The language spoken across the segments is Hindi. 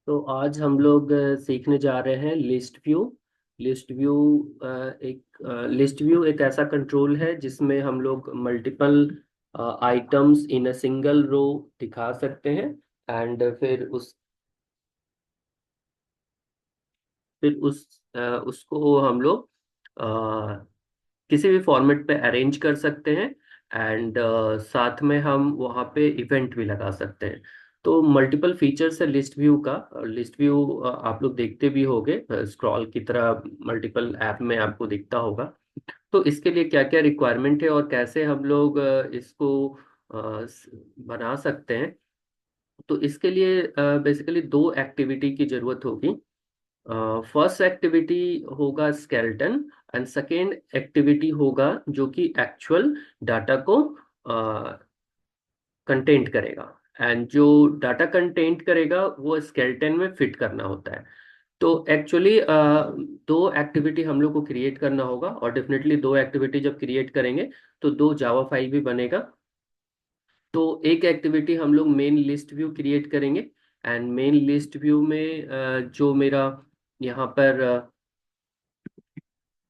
तो आज हम लोग सीखने जा रहे हैं list view. List view list view एक ऐसा कंट्रोल है जिसमें हम लोग multiple items in a single row दिखा सकते हैं। एंड उसको हम लोग किसी भी फॉर्मेट पे अरेंज कर सकते हैं। एंड साथ में हम वहाँ पे इवेंट भी लगा सकते हैं। तो मल्टीपल फीचर्स है लिस्ट व्यू का। लिस्ट व्यू आप लोग देखते भी होंगे, स्क्रॉल की तरह मल्टीपल ऐप में आपको दिखता होगा। तो इसके लिए क्या क्या रिक्वायरमेंट है और कैसे हम लोग इसको बना सकते हैं। तो इसके लिए बेसिकली दो एक्टिविटी की जरूरत होगी। फर्स्ट एक्टिविटी होगा स्केलेटन एंड सेकेंड एक्टिविटी होगा जो कि एक्चुअल डाटा को कंटेंट करेगा। एंड जो डाटा कंटेंट करेगा वो स्केलेटन में फिट करना होता है। तो एक्चुअली दो एक्टिविटी हम लोग को क्रिएट करना होगा, और डेफिनेटली दो एक्टिविटी जब क्रिएट करेंगे तो दो जावा फाइल भी बनेगा। तो एक एक्टिविटी हम लोग मेन लिस्ट व्यू क्रिएट करेंगे। एंड मेन लिस्ट व्यू में जो मेरा यहाँ पर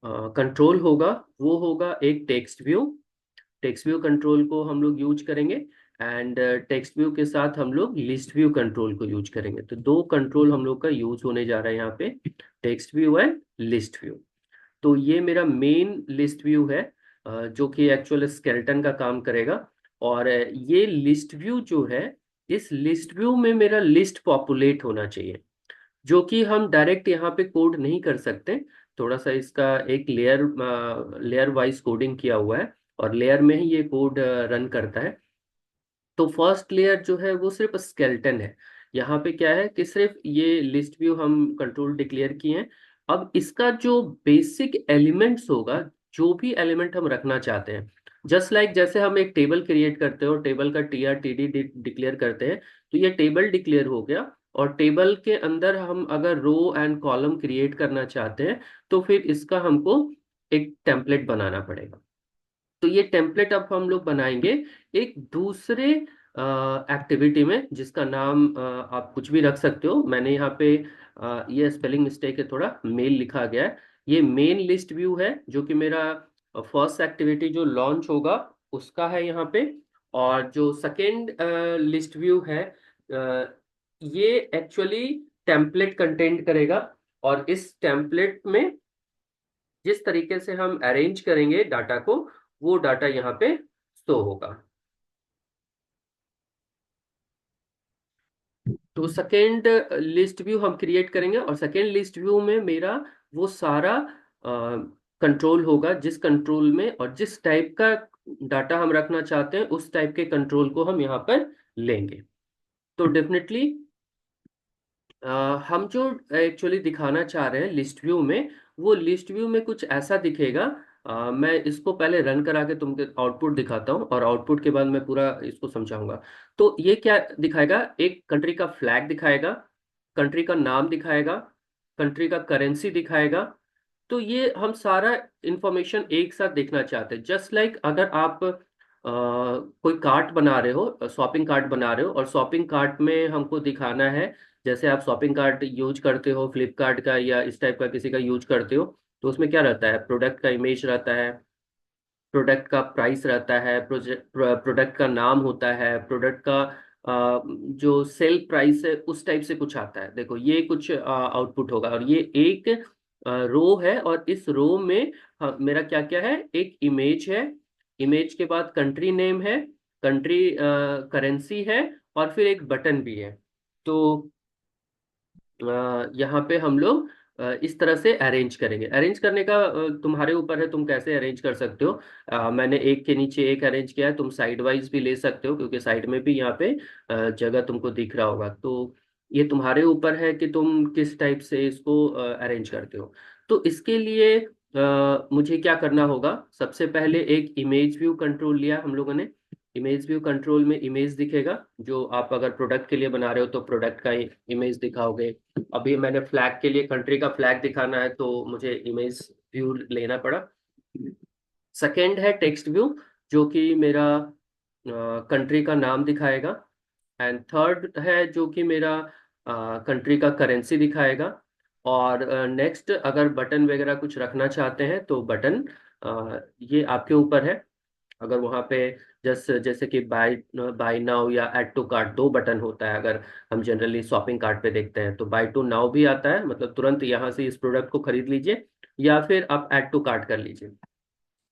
कंट्रोल होगा वो होगा एक text view. Text view control को हम लोग यूज करेंगे। एंड टेक्स्ट व्यू के साथ हम लोग लिस्ट व्यू कंट्रोल को यूज करेंगे। तो दो कंट्रोल हम लोग का यूज होने जा रहा है यहाँ पे, text view and list view. तो ये मेरा मेन लिस्ट व्यू है, जो कि एक्चुअल स्केलेटन का काम करेगा। और ये लिस्ट व्यू जो है, इस लिस्ट व्यू में मेरा लिस्ट पॉपुलेट होना चाहिए, जो कि हम डायरेक्ट यहाँ पे कोड नहीं कर सकते। थोड़ा सा इसका एक लेयर वाइज कोडिंग किया हुआ है, और लेयर में ही ये कोड रन करता है। तो फर्स्ट लेयर जो है वो सिर्फ स्केलेटन है। यहाँ पे क्या है कि सिर्फ ये लिस्ट व्यू हम कंट्रोल डिक्लेयर किए हैं। अब इसका जो बेसिक एलिमेंट्स होगा, जो भी एलिमेंट हम रखना चाहते हैं, जस्ट लाइक जैसे हम एक टेबल क्रिएट करते हैं और टेबल का T R T D declare करते हैं, तो ये टेबल डिक्लेयर हो गया। और टेबल के अंदर हम अगर रो एंड कॉलम क्रिएट करना चाहते हैं तो फिर इसका हमको एक टेम्पलेट बनाना पड़ेगा। तो ये टेम्पलेट अब हम लोग बनाएंगे एक दूसरे एक्टिविटी में, जिसका नाम आप कुछ भी रख सकते हो। मैंने यहाँ पे ये स्पेलिंग मिस्टेक है, थोड़ा मेल लिखा गया है। ये मेन लिस्ट व्यू है जो कि मेरा फर्स्ट एक्टिविटी जो लॉन्च होगा उसका है यहाँ पे। और जो सेकेंड लिस्ट व्यू है, ये एक्चुअली टेम्पलेट कंटेंट करेगा। और इस टेम्पलेट में जिस तरीके से हम अरेंज करेंगे डाटा को, वो डाटा यहाँ पे शो होगा। तो सेकेंड लिस्ट व्यू हम क्रिएट करेंगे, और सेकेंड लिस्ट व्यू में मेरा वो सारा कंट्रोल होगा, जिस कंट्रोल में और जिस टाइप का डाटा हम रखना चाहते हैं उस टाइप के कंट्रोल को हम यहाँ पर लेंगे। तो डेफिनेटली हम जो एक्चुअली दिखाना चाह रहे हैं लिस्ट व्यू में, वो लिस्ट व्यू में कुछ ऐसा दिखेगा। मैं इसको पहले रन करा के तुमको आउटपुट दिखाता हूँ, और आउटपुट के बाद मैं पूरा इसको समझाऊंगा। तो ये क्या दिखाएगा, एक कंट्री का फ्लैग दिखाएगा, कंट्री का नाम दिखाएगा, कंट्री का करेंसी दिखाएगा। तो ये हम सारा इंफॉर्मेशन एक साथ देखना चाहते हैं। जस्ट लाइक अगर आप कोई कार्ट बना रहे हो, शॉपिंग कार्ट बना रहे हो, और शॉपिंग कार्ट में हमको दिखाना है, जैसे आप शॉपिंग कार्ट यूज करते हो फ्लिपकार्ट का या इस टाइप का किसी का यूज करते हो, तो उसमें क्या रहता है, प्रोडक्ट का इमेज रहता है, प्रोडक्ट का प्राइस रहता है, प्रोडक्ट का नाम होता है, प्रोडक्ट का जो सेल प्राइस है उस टाइप से कुछ आता है। देखो ये कुछ आउटपुट होगा, और ये एक रो है। और इस रो में मेरा क्या क्या है, एक इमेज है, इमेज के बाद कंट्री नेम है, कंट्री करेंसी है, और फिर एक बटन भी है। तो यहाँ पे हम लोग इस तरह से अरेंज करेंगे। अरेंज करने का तुम्हारे ऊपर है, तुम कैसे अरेंज कर सकते हो। मैंने एक के नीचे एक अरेंज किया है, तुम साइड वाइज भी ले सकते हो, क्योंकि साइड में भी यहाँ पे जगह तुमको दिख रहा होगा। तो ये तुम्हारे ऊपर है कि तुम किस टाइप से इसको अरेंज करते हो। तो इसके लिए मुझे क्या करना होगा, सबसे पहले एक इमेज व्यू कंट्रोल लिया हम लोगों ने। इमेज व्यू कंट्रोल में इमेज दिखेगा, जो आप अगर प्रोडक्ट के लिए बना रहे हो तो प्रोडक्ट का इमेज दिखाओगे। अभी मैंने फ्लैग के लिए कंट्री का फ्लैग दिखाना है, तो मुझे इमेज व्यू लेना पड़ा। सेकंड है टेक्स्ट व्यू, जो कि मेरा कंट्री का नाम दिखाएगा। एंड थर्ड है जो कि मेरा कंट्री का करेंसी दिखाएगा। और नेक्स्ट अगर बटन वगैरह कुछ रखना चाहते हैं तो बटन ये आपके ऊपर है। अगर वहाँ पे जैसे कि बाय बाय नाउ या ऐड टू कार्ट दो बटन होता है, अगर हम जनरली शॉपिंग कार्ट पे देखते हैं तो बाय टू नाउ भी आता है, मतलब तुरंत यहाँ से इस प्रोडक्ट को खरीद लीजिए, या फिर आप ऐड टू कार्ट कर लीजिए।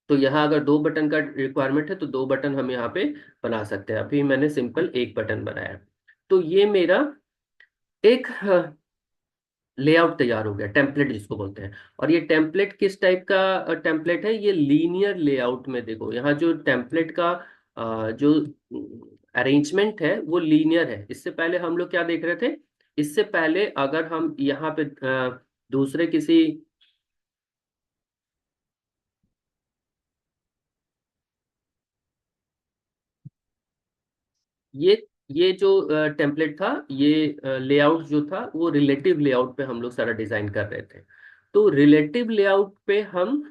तो यहाँ अगर दो बटन का रिक्वायरमेंट है तो दो बटन हम यहाँ पे बना सकते हैं। अभी मैंने सिंपल एक बटन बनाया। तो ये मेरा एक लेआउट तैयार हो गया, टेम्पलेट जिसको बोलते हैं। और ये टेम्पलेट किस टाइप का टेम्पलेट है? ये लीनियर लेआउट में देखो, यहाँ जो टेम्पलेट का जो अरेंजमेंट है वो लीनियर है। इससे पहले हम लोग क्या देख रहे थे? इससे पहले अगर हम यहाँ पे दूसरे किसी ये ये जो टेम्पलेट था, ये लेआउट जो था वो रिलेटिव लेआउट पे हम लोग सारा डिजाइन कर रहे थे। तो रिलेटिव लेआउट पे हम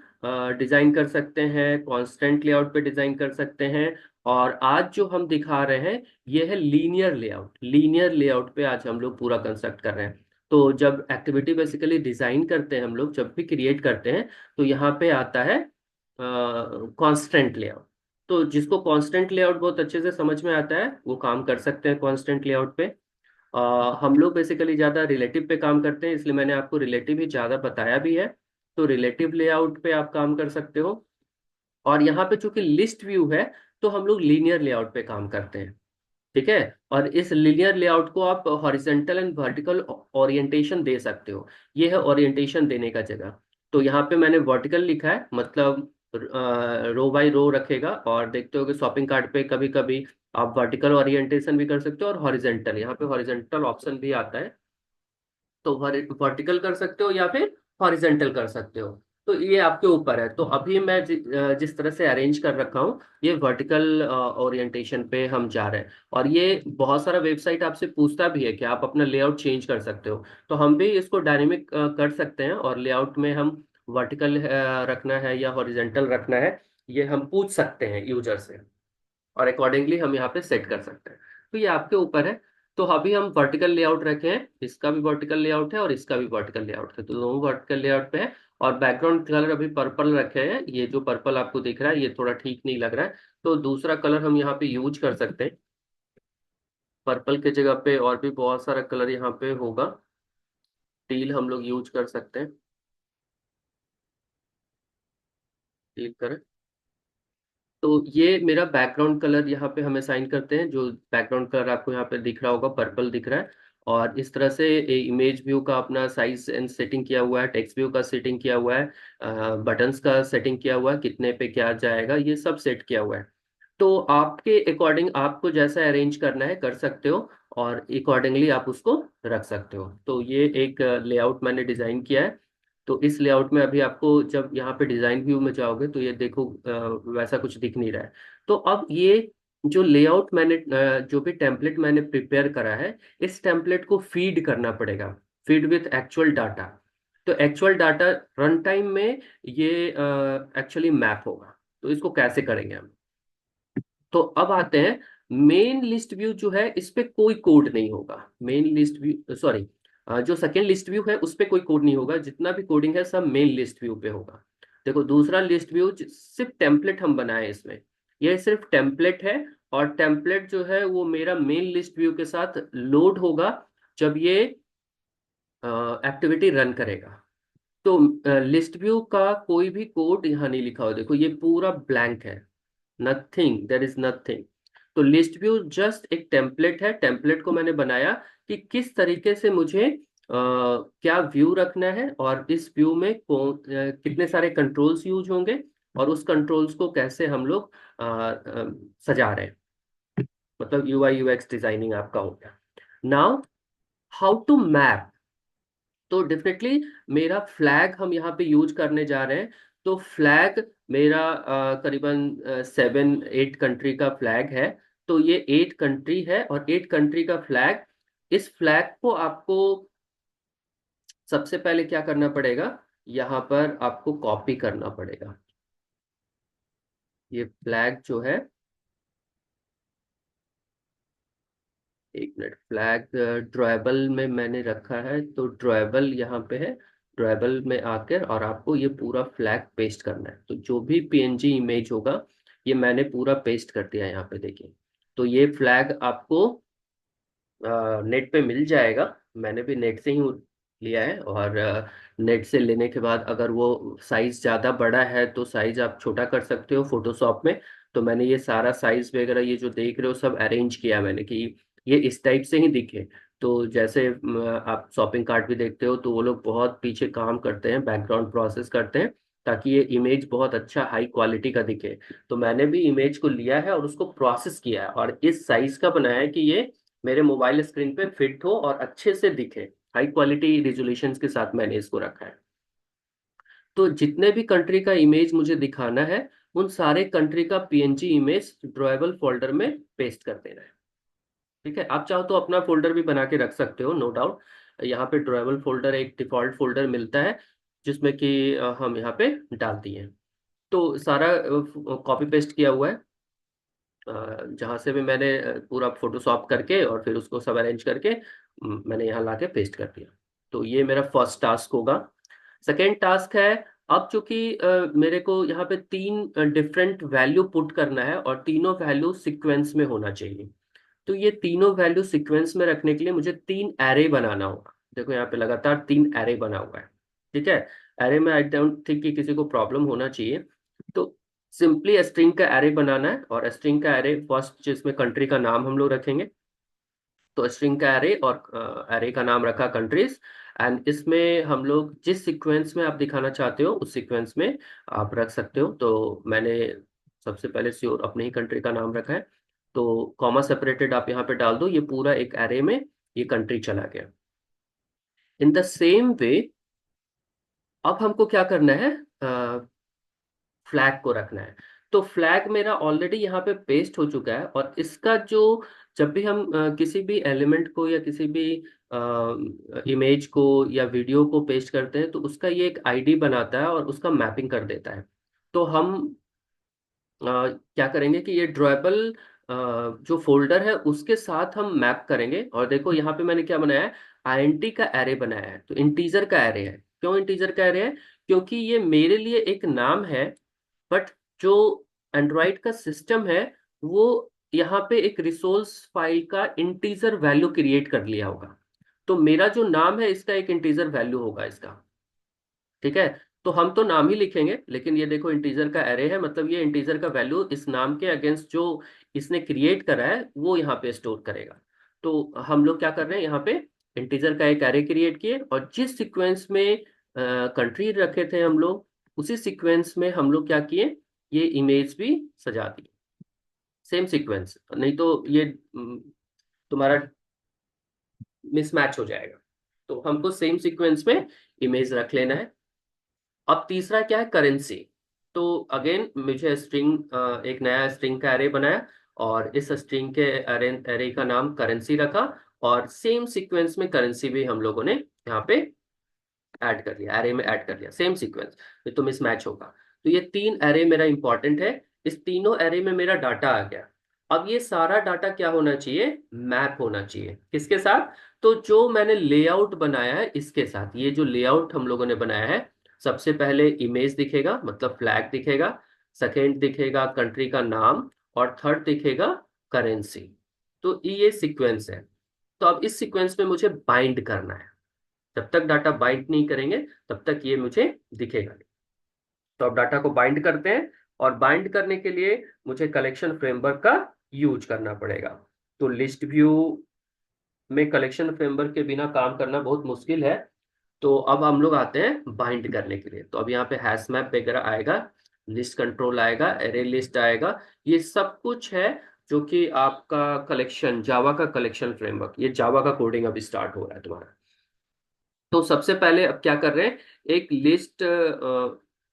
डिजाइन कर सकते हैं, कांस्टेंट लेआउट पे डिजाइन कर सकते हैं। और आज जो हम दिखा रहे हैं ये है लीनियर लेआउट। लीनियर लेआउट पे आज हम लोग पूरा कंस्ट्रक्ट कर रहे हैं। तो जब एक्टिविटी बेसिकली डिजाइन करते हैं हम लोग, जब भी क्रिएट करते हैं, तो यहाँ पे आता है कांस्टेंट लेआउट। तो जिसको कांस्टेंट लेआउट बहुत अच्छे से समझ में आता है वो काम कर सकते हैं कांस्टेंट लेआउट पे। हम लोग बेसिकली ज़्यादा रिलेटिव पे काम करते हैं, इसलिए मैंने आपको रिलेटिव ही ज़्यादा बताया भी है। तो रिलेटिव लेआउट पे आप काम कर सकते हो। और यहाँ पे चूंकि लिस्ट व्यू है तो हम लोग लीनियर लेआउट पे काम करते हैं। ठीक है। और इस लीनियर लेआउट को आप हॉरिजेंटल एंड वर्टिकल ओरिएंटेशन दे सकते हो। ये है ओरिएंटेशन देने का जगह। तो यहाँ पे मैंने वर्टिकल लिखा है, मतलब रो बाय रो रखेगा। और देखते हो कि शॉपिंग कार्ट पे कभी कभी आप वर्टिकल ओरिएंटेशन भी कर सकते हो और हॉरिजेंटल, यहाँ पे हॉरिजेंटल ऑप्शन भी आता है। तो वर्टिकल कर सकते हो या फिर हॉरिजेंटल कर सकते हो। तो ये आपके ऊपर है। तो अभी मैं जिस तरह से अरेंज कर रखा हूँ, ये वर्टिकल ओरिएंटेशन पे हम जा रहे हैं। और ये बहुत सारा वेबसाइट आपसे पूछता भी है कि आप अपना लेआउट चेंज कर सकते हो। तो हम भी इसको डायनेमिक कर सकते हैं, और लेआउट में हम वर्टिकल रखना है या हॉरिजेंटल रखना है, ये हम पूछ सकते हैं यूजर से। और अकॉर्डिंगली हम यहाँ पे सेट कर सकते हैं। तो ये आपके ऊपर है। तो अभी हम वर्टिकल लेआउट रखे हैं, इसका भी वर्टिकल लेआउट है और इसका भी वर्टिकल लेआउट है, तो दोनों वर्टिकल लेआउट पे है। और बैकग्राउंड कलर अभी पर्पल रखे हैं। ये जो पर्पल आपको दिख रहा है ये थोड़ा ठीक नहीं लग रहा है, तो दूसरा कलर हम यहाँ पे यूज कर सकते हैं। पर्पल के जगह पे और भी बहुत सारा कलर यहाँ पे होगा। टील हम लोग यूज कर सकते हैं। टील करें। तो ये मेरा बैकग्राउंड कलर यहाँ पे हम असाइन करते हैं। जो बैकग्राउंड कलर आपको यहाँ पे दिख रहा होगा पर्पल दिख रहा है। और इस तरह से इमेज व्यू का अपना साइज एंड सेटिंग किया हुआ है, टेक्स्ट व्यू का सेटिंग किया हुआ है, बटन्स का सेटिंग किया हुआ है, कितने पे क्या जाएगा ये सब सेट किया हुआ है। तो आपके अकॉर्डिंग आपको जैसा अरेंज करना है कर सकते हो, और अकॉर्डिंगली आप उसको रख सकते हो। तो ये एक लेआउट मैंने डिजाइन किया है। तो इस लेआउट में अभी आपको जब यहाँ पे डिजाइन व्यू में जाओगे तो ये देखो वैसा कुछ दिख नहीं रहा है। तो अब ये जो लेआउट मैंने जो भी टेम्पलेट मैंने प्रिपेयर करा है, इस टेम्पलेट को फीड करना पड़ेगा, फीड विथ एक्चुअल डाटा। तो एक्चुअल डाटा रन टाइम में ये एक्चुअली मैप होगा। तो इसको कैसे करेंगे हम? तो अब आते हैं, मेन लिस्ट व्यू जो है इस पे कोई कोड नहीं होगा। मेन लिस्ट व्यू सॉरी, जो सेकेंड लिस्ट व्यू है उस पे कोई कोड नहीं होगा, जितना भी कोडिंग है सब मेन लिस्ट व्यू पे होगा। देखो दूसरा लिस्ट व्यू सिर्फ टेम्पलेट हम बनाए इसमें, ये सिर्फ टेम्पलेट है। और टेम्पलेट जो है वो मेरा मेन लिस्ट व्यू के साथ लोड होगा जब ये एक्टिविटी रन करेगा। तो लिस्ट व्यू का कोई भी कोड यहाँ नहीं लिखा हो, देखो ये पूरा ब्लैंक है, नथिंग, देर इज नथिंग। तो लिस्ट व्यू जस्ट एक टेम्पलेट है। टेम्पलेट को मैंने बनाया कि किस तरीके से मुझे क्या व्यू रखना है, और इस व्यू में कितने सारे कंट्रोल्स यूज होंगे, और उस कंट्रोल्स को कैसे हम लोग सजा रहे हैं। मतलब यूआई यूएक्स डिजाइनिंग आपका हो गया। Now how to map. तो डेफिनेटली मेरा फ्लैग हम यहाँ पे यूज करने जा रहे हैं। तो फ्लैग मेरा करीबन 7-8 कंट्री का फ्लैग है। तो ये 8 कंट्री है और 8 कंट्री का फ्लैग। इस फ्लैग को आपको सबसे पहले क्या करना पड़ेगा, यहाँ पर आपको कॉपी करना पड़ेगा। ये फ्लैग जो है एक मिनट, फ्लैग ड्रॉएबल में मैंने रखा है, तो ड्रॉएबल यहाँ पे है। ड्रॉएबल में आकर और आपको ये पूरा फ्लैग पेस्ट करना है। तो जो भी पीएनजी इमेज होगा ये मैंने पूरा पेस्ट कर दिया है यहाँ पे, देखिए। तो ये फ्लैग आपको नेट पे मिल जाएगा। मैंने भी नेट से ही लिया है, और नेट से लेने के बाद अगर वो साइज ज़्यादा बड़ा है तो साइज आप छोटा कर सकते हो फोटोशॉप में। तो मैंने ये सारा साइज वगैरह ये जो देख रहे हो सब अरेंज किया मैंने कि ये इस टाइप से ही दिखे। तो जैसे आप शॉपिंग कार्ट भी देखते हो तो वो लोग बहुत पीछे काम करते हैं, बैकग्राउंड प्रोसेस करते हैं, ताकि ये इमेज बहुत अच्छा हाई क्वालिटी का दिखे। तो मैंने भी इमेज को लिया है और उसको प्रोसेस किया है और इस साइज का बनाया है कि ये मेरे मोबाइल स्क्रीन पे फिट हो और अच्छे से दिखे। हाई क्वालिटी रिजोल्यूशन के साथ मैंने इसको रखा है। तो जितने भी कंट्री का इमेज मुझे दिखाना है उन सारे कंट्री का पीएनजी इमेज ड्रॉएबल फोल्डर में पेस्ट कर देना है। ठीक है, आप चाहो तो अपना फोल्डर भी बना के रख सकते हो, नो डाउट। यहाँ पे ड्रॉएबल फोल्डर एक डिफॉल्ट फोल्डर मिलता है जिसमें कि हम यहाँ पे डाल दिए हैं। तो सारा कॉपी पेस्ट किया हुआ है, जहाँ से भी मैंने पूरा फोटोशॉप करके और फिर उसको सब अरेंज करके मैंने यहाँ लाके पेस्ट कर दिया। तो ये मेरा फर्स्ट टास्क होगा। सेकेंड टास्क है, अब चूंकि मेरे को यहाँ पे तीन डिफरेंट वैल्यू पुट करना है और तीनों वैल्यू सीक्वेंस में होना चाहिए। तो ये तीनों वैल्यू सीक्वेंस में रखने के लिए मुझे तीन एरे बनाना होगा। देखो यहाँ पे लगातार तीन एरे बना हुआ है। ठीक है, एरे में आई डोंट थिंक कि किसी को प्रॉब्लम होना चाहिए। तो सिंपली स्ट्रिंग का एरे बनाना है, और स्ट्रिंग का एरे फर्स्ट जिसमें कंट्री का नाम हम लोग रखेंगे। तो स्ट्रिंग का एरे और एरे का नाम रखा कंट्रीज। एंड इसमें हम लोग जिस सीक्वेंस में आप दिखाना चाहते हो उस सीक्वेंस में आप रख सकते हो। तो मैंने सबसे पहले श्योर अपने ही कंट्री का नाम रखा है। तो कॉमा सेपरेटेड आप यहाँ पे डाल दो, ये पूरा एक एरे में ये कंट्री चला गया। इन द सेम वे अब हमको क्या करना है, फ्लैग को रखना है। तो फ्लैग मेरा ऑलरेडी यहाँ पे पेस्ट हो चुका है, और इसका जो जब भी हम किसी भी एलिमेंट को या किसी भी इमेज को या वीडियो को पेस्ट करते हैं तो उसका ये एक आईडी बनाता है और उसका मैपिंग कर देता है। तो हम क्या करेंगे कि ये ड्रॉएबल जो फोल्डर है उसके साथ हम मैप करेंगे। और देखो यहाँ पे मैंने क्या बनाया है, आईएनटी का एरे बनाया है। तो इंटीजर का एरे है। क्यों इंटीजर का एरे है? क्योंकि ये मेरे लिए एक नाम है, बट जो एंड्रॉइड का सिस्टम है वो यहाँ पे एक रिसोर्स फाइल का इंटीजर वैल्यू क्रिएट कर लिया होगा। तो मेरा जो नाम है इसका एक इंटीजर वैल्यू होगा इसका। ठीक है, तो हम तो नाम ही लिखेंगे, लेकिन ये देखो इंटीजर का एरे है, मतलब ये इंटीजर का वैल्यू इस नाम के अगेंस्ट जो इसने क्रिएट करा है वो यहाँ पे स्टोर करेगा। तो हम लोग क्या कर रहे हैं, यहाँ पे इंटीजर का एक एरे क्रिएट किए, और जिस सीक्वेंस में कंट्री रखे थे हम लोग उसी सीक्वेंस में हम लोग क्या किए, ये इमेज भी सजा दी। सेम सीक्वेंस, नहीं तो ये तुम्हारा मिसमैच हो जाएगा। तो हमको सेम सीक्वेंस में इमेज रख लेना है। अब तीसरा क्या है, करेंसी। तो अगेन मुझे स्ट्रिंग एक नया स्ट्रिंग का एरे बनाया, और इस स्ट्रिंग के एरे एरे का नाम करेंसी रखा, और सेम सीक्वेंस में करेंसी भी हम लोगों ने यहाँ पे ऐड कर दिया, एरे में ऐड कर दिया सेम सीक्वेंस। ये तो मिसमैच होगा। तो ये तीन एरे मेरा इंपॉर्टेंट है। इस तीनों एरे में मेरा डाटा आ गया। अब ये सारा डाटा क्या होना चाहिए, मैप होना चाहिए। किसके साथ? तो जो मैंने लेआउट बनाया है इसके साथ। ये जो लेआउट हम लोगों ने बनाया है, सबसे पहले इमेज दिखेगा, मतलब फ्लैग दिखेगा। सेकेंड दिखेगा कंट्री का नाम, और थर्ड दिखेगा करेंसी। तो ये सीक्वेंस है। तो अब इस सीक्वेंस में मुझे बाइंड करना है। जब तक डाटा बाइंड नहीं करेंगे तब तक ये मुझे दिखेगा नहीं। तो अब डाटा को बाइंड करते हैं, और बाइंड करने के लिए मुझे कलेक्शन फ्रेमवर्क का यूज करना पड़ेगा। तो लिस्ट व्यू में कलेक्शन फ्रेमवर्क के बिना काम करना बहुत मुश्किल है। तो अब हम लोग आते हैं बाइंड करने के लिए। तो अब यहाँ पे हैश मैप वगैरह आएगा, लिस्ट कंट्रोल आएगा, एरे लिस्ट आएगा, ये सब कुछ है जो कि आपका कलेक्शन, जावा का कलेक्शन फ्रेमवर्क, ये जावा का कोडिंग अभी स्टार्ट हो रहा है तुम्हारा। तो सबसे पहले अब क्या कर रहे हैं, एक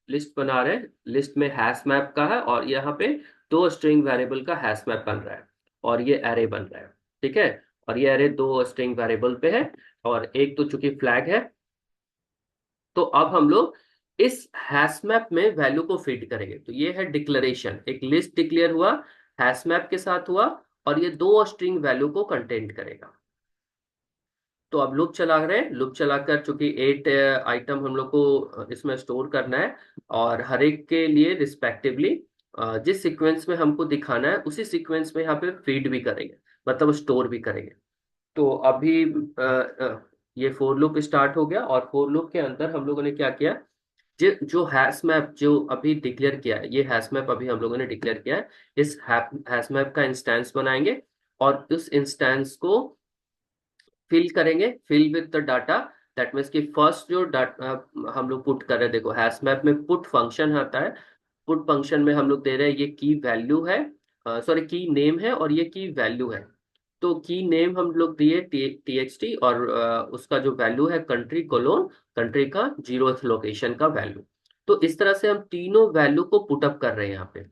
लिस्ट बना रहे हैं। लिस्ट में हैश मैप का है, और यहाँ पे दो स्ट्रिंग वेरिएबल का हैश मैप बन रहा है, और ये एरे बन रहा है। ठीक है, और ये एरे दो स्ट्रिंग वेरिएबल पे है, और एक तो चूंकि फ्लैग है। तो अब हम लोग इस हैश मैप में वैल्यू को फीड करेंगे। तो ये है डिक्लेरेशन, एक लिस्ट डिक्लेयर हुआ, हैश मैप के साथ हुआ, और ये दो स्ट्रिंग वैल्यू को कंटेंट करेगा। तो अब लूप चला रहे हैं, लूप चलाकर चूंकि 8 आइटम हम लोग को इसमें स्टोर करना है, और हर एक के लिए रिस्पेक्टिवली जिस सीक्वेंस में हमको दिखाना है उसी सीक्वेंस में यहाँ पे फीड भी करेंगे, मतलब स्टोर भी करेंगे। तो अभी ये फोर लूप स्टार्ट हो गया, और फोर लूप के अंदर हम लोगों ने क्या किया, जो हैश मैप जो अभी डिक्लेयर किया है, ये हैश मैप अभी हम लोगों ने डिक्लेयर किया है, इस हैश मैप का इंस्टेंस बनाएंगे, और उस इंस्टेंस को फिल करेंगे, fill with the data. That means कि फर्स्ट जो डाटा हम लोग पुट कर रहे हैं, देखो हैश मैप में पुट फंक्शन आता है, पुट फंक्शन में हम लोग दे रहे हैं ये की वैल्यू है, सॉरी की नेम है, और ये की वैल्यू है। तो की नेम हम लोग दिए TXT, और उसका जो वैल्यू है कंट्री कोलोन, कंट्री का 0th लोकेशन का वैल्यू। तो इस तरह से हम तीनों वैल्यू को पुटअप कर रहे हैं यहाँ पे,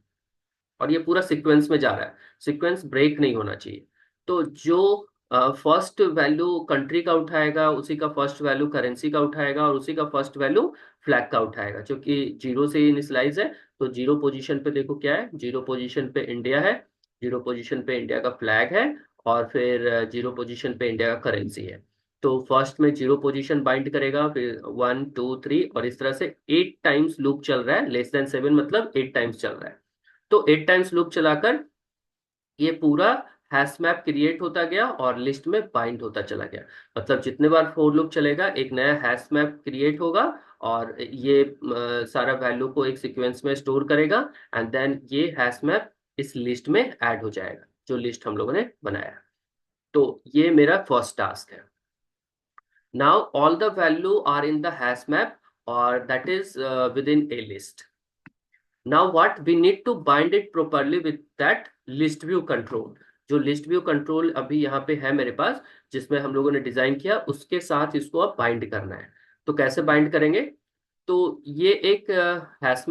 और ये पूरा सीक्वेंस में जा रहा है, सीक्वेंस ब्रेक नहीं होना चाहिए। तो जो फर्स्ट वैल्यू कंट्री का उठाएगा, उसी का फर्स्ट वैल्यू करेंसी का उठाएगा, और उसी का फर्स्ट वैल्यू फ्लैग का उठाएगा, क्योंकि जीरो से इनिशियलाइज है। तो जीरो पोजीशन पे देखो क्या है, जीरो पोजीशन पे इंडिया है, जीरो पोजीशन पे इंडिया का फ्लैग है, और फिर जीरो पोजीशन पे इंडिया का करेंसी है। तो फर्स्ट में जीरो पोजीशन बाइंड करेगा, फिर 1 2 3, और इस तरह से 8 टाइम्स लूप चल रहा है, लेस देन 7 मतलब 8 टाइम्स चल रहा है। तो 8 टाइम्स लूप चलाकर ये पूरा हैश मैप क्रिएट होता गया और लिस्ट में बाइंड होता चला गया। मतलब जितने बार फोर लूप चलेगा एक नया हैश मैप क्रिएट होगा, और ये सारा वैल्यू को एक सीक्वेंस में स्टोर करेगा, एंड देन ये हैश मैप इस लिस्ट में ऐड हो जाएगा, जो लिस्ट हम लोगों ने बनाया। तो ये मेरा फर्स्ट टास्क है। Now all the value are in the hash map, और that is within a list. Now what we need to bind it properly with that list view control। जो लिस्ट व्यू कंट्रोल अभी यहाँ पे है मेरे पास, जिसमें हम लोगों ने डिजाइन किया, उसके साथ इसको अब बाइंड करना है। तो कैसे बाइंड करेंगे, तो ये एक हैश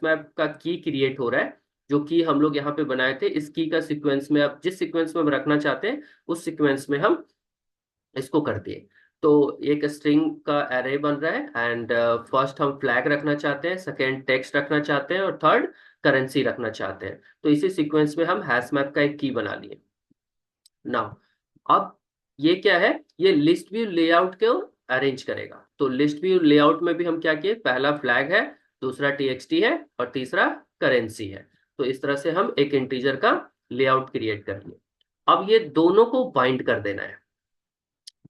मैप का की क्रिएट हो रहा है, जो की हम लोग यहाँ पे बनाए थे। इस की का सीक्वेंस में, अब जिस सीक्वेंस में हम रखना चाहते हैं उस सीक्वेंस में हम इसको कर दिए। तो एक स्ट्रिंग का एरे बन रहा है, एंड फर्स्ट हम फ्लैग रखना चाहते हैं, सेकेंड टेक्स्ट रखना चाहते हैं, और थर्ड करेंसी रखना चाहते हैं। तो इसी सीक्वेंस में हम हैश मैप का एक की बना लिए। नाउ अब ये क्या है, ये लिस्ट व्यू लेआउट को अरेंज करेगा। तो लिस्ट व्यू लेआउट में भी हम क्या किए, पहला फ्लैग है, दूसरा TXT है, और तीसरा करेंसी है। तो इस तरह से हम एक इंटीजर का लेआउट क्रिएट कर लिए। अब ये दोनों को बाइंड कर देना है।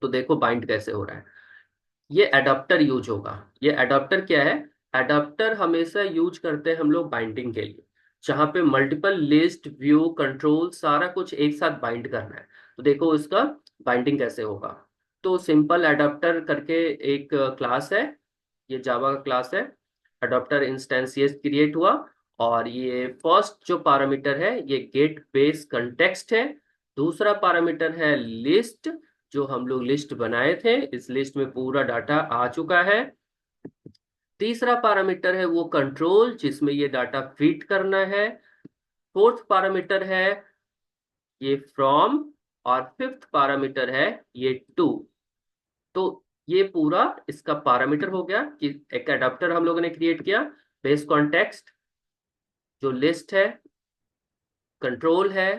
तो देखो बाइंड कैसे हो रहा है, ये एडाप्टर यूज होगा। ये एडाप्टर क्या है, एडाप्टर हमेशा यूज करते हैं हम लोग बाइंडिंग के लिए, जहां पे मल्टीपल लिस्ट व्यू कंट्रोल सारा कुछ एक साथ बाइंड करना है। तो देखो इसका बाइंडिंग कैसे होगा। तो सिंपल एडाप्टर करके एक क्लास है, ये जावा का क्लास है। एडाप्टर इंस्टेंसियस क्रिएट हुआ, और ये फर्स्ट जो पैरामीटर है ये गेट बेस कंटेक्स्ट है। दूसरा पैरामीटर है लिस्ट, जो हम लोग लिस्ट बनाए थे, इस लिस्ट में पूरा डाटा आ चुका है। तीसरा पैरामीटर है वो कंट्रोल, जिसमें ये डाटा फीड करना है। फोर्थ पैरामीटर है ये फ्रॉम, और फिफ्थ पैरामीटर है ये टू। तो ये पूरा इसका पैरामीटर हो गया कि एक एडाप्टर हम लोगों ने क्रिएट किया, बेस कॉन्टेक्स्ट, जो लिस्ट है, कंट्रोल है,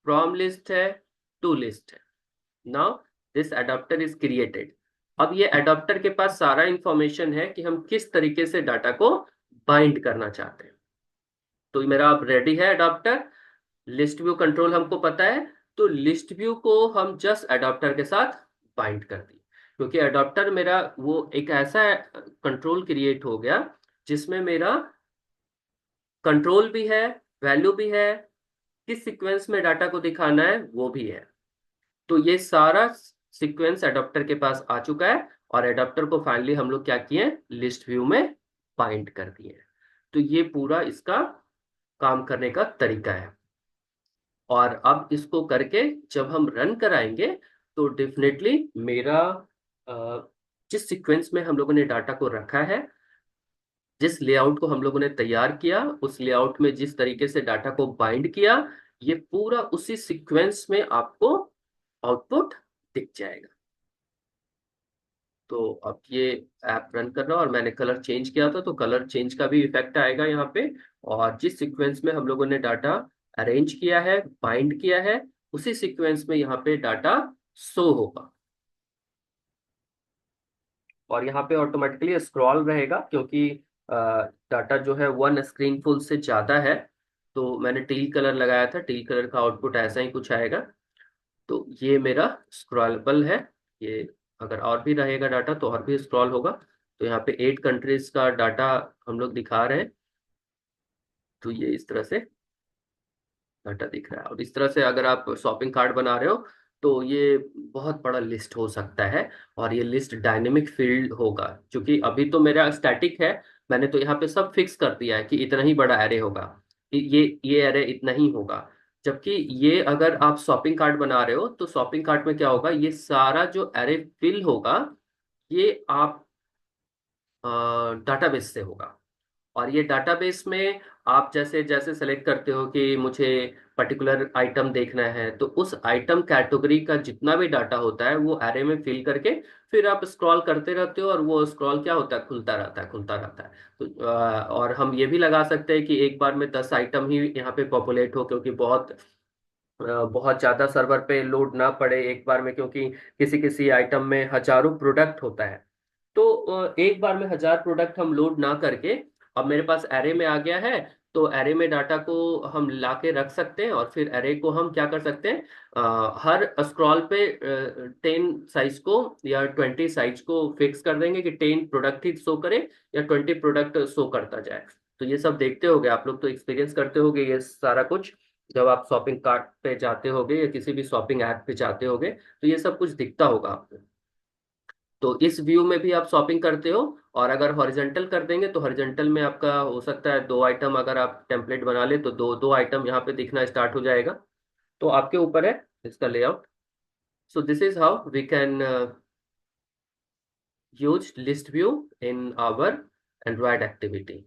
फ्रॉम लिस्ट है, टू लिस्ट है। Now this adapter is created. अब ये एडाप्टर के पास सारा इंफॉर्मेशन है कि हम किस तरीके से डाटा को बाइंड करना चाहते हैं। तो मेरा अब रेडी है एडाप्टर। लिस्ट व्यू कंट्रोल हमको पता है, तो लिस्ट व्यू को हम जस्ट एडाप्टर के साथ बाइंड कर दिए, क्योंकि एडाप्टर मेरा वो एक ऐसा कंट्रोल क्रिएट हो गया जिसमें मेरा कंट्रोल भी है, वैल्यू भी है, किस सीक्वेंस में डाटा को दिखाना है वो भी है। तो ये सारा सीक्वेंस एडाप्टर के पास आ चुका है, और एडाप्टर को फाइनली हम लोग क्या किए, लिस्ट व्यू में बाइंड कर दिए। तो ये पूरा इसका काम करने का तरीका है। और अब इसको करके जब हम रन कराएंगे, तो डेफिनेटली मेरा जिस सीक्वेंस में हम लोगों ने डाटा को रखा है, जिस लेआउट को हम लोगों ने तैयार किया, उस लेआउट में जिस तरीके से डाटा को बाइंड किया, ये पूरा उसी सीक्वेंस में आपको आउटपुट दिख जाएगा। तो अब ये ऐप रन कर रहा है, और मैंने कलर चेंज किया था, तो कलर चेंज का भी इफेक्ट आएगा यहाँ पे। और जिस सीक्वेंस में हम लोगों ने डाटा अरेंज किया है, बाइंड किया है, उसी सीक्वेंस में यहाँ पे डाटा शो होगा। और यहाँ पे ऑटोमेटिकली स्क्रॉल रहेगा, क्योंकि डाटा जो है वन स्क्रीन फुल से ज्यादा है। तो मैंने टील कलर लगाया था, टील कलर का आउटपुट ऐसा ही कुछ आएगा। तो ये मेरा स्क्रॉलेबल है। ये अगर और भी रहेगा डाटा तो और भी स्क्रॉल होगा। तो यहाँ पे 8 कंट्रीज का डाटा हम लोग दिखा रहे हैं। तो ये इस तरह से डाटा दिख रहा है। और इस तरह से अगर आप शॉपिंग कार्ट बना रहे हो तो ये बहुत बड़ा लिस्ट हो सकता है। और ये लिस्ट डायनेमिक फील्ड होगा, क्योंकि अभी तो मेरा स्टैटिक है। मैंने तो यहाँ पे सब फिक्स कर दिया है कि इतना ही बड़ा एरे होगा, ये एरे इतना ही होगा। जबकि ये अगर आप शॉपिंग कार्ट बना रहे हो तो शॉपिंग कार्ट में क्या होगा, ये सारा जो एरे फिल होगा ये आप डाटाबेस से होगा। और ये डाटाबेस में आप जैसे जैसे सेलेक्ट करते हो कि मुझे पर्टिकुलर आइटम देखना है, तो उस आइटम कैटेगरी का जितना भी डाटा होता है वो एरे में फिल करके फिर आप स्क्रॉल करते रहते हो, और वो स्क्रॉल क्या होता है, खुलता रहता है, खुलता रहता है। तो और हम ये भी लगा सकते हैं कि एक बार में 10 आइटम ही यहाँ पे पॉपुलेट हो, क्योंकि बहुत ज्यादा सर्वर पे लोड ना पड़े एक बार में, क्योंकि किसी किसी आइटम में हजारों प्रोडक्ट होता है। तो एक बार में 1000 प्रोडक्ट हम लोड ना करके अब मेरे पास एरे में आ गया है। तो एरे में डाटा को हम ला के रख सकते हैं, और फिर एरे को हम क्या कर सकते हैं, हर स्क्रॉल पे 10 साइज को या 20 साइज को फिक्स कर देंगे कि 10 प्रोडक्ट ही शो करे या 20 प्रोडक्ट शो करता जाए। तो ये सब देखते होगे आप लोग, तो एक्सपीरियंस करते होगे ये सारा कुछ। जब आप शॉपिंग कार्ट पे जाते होगे या किसी भी शॉपिंग ऐप पे जाते होगे तो ये सब कुछ दिखता होगा आपको। तो इस व्यू में भी आप शॉपिंग करते हो। और अगर हॉरिजेंटल कर देंगे तो हॉरिजेंटल में आपका हो सकता है 2 आइटम, अगर आप टेम्पलेट बना ले तो दो दो आइटम यहाँ पे दिखना स्टार्ट हो जाएगा। तो आपके ऊपर है इसका layout. So this is how we can use list view in our Android activity.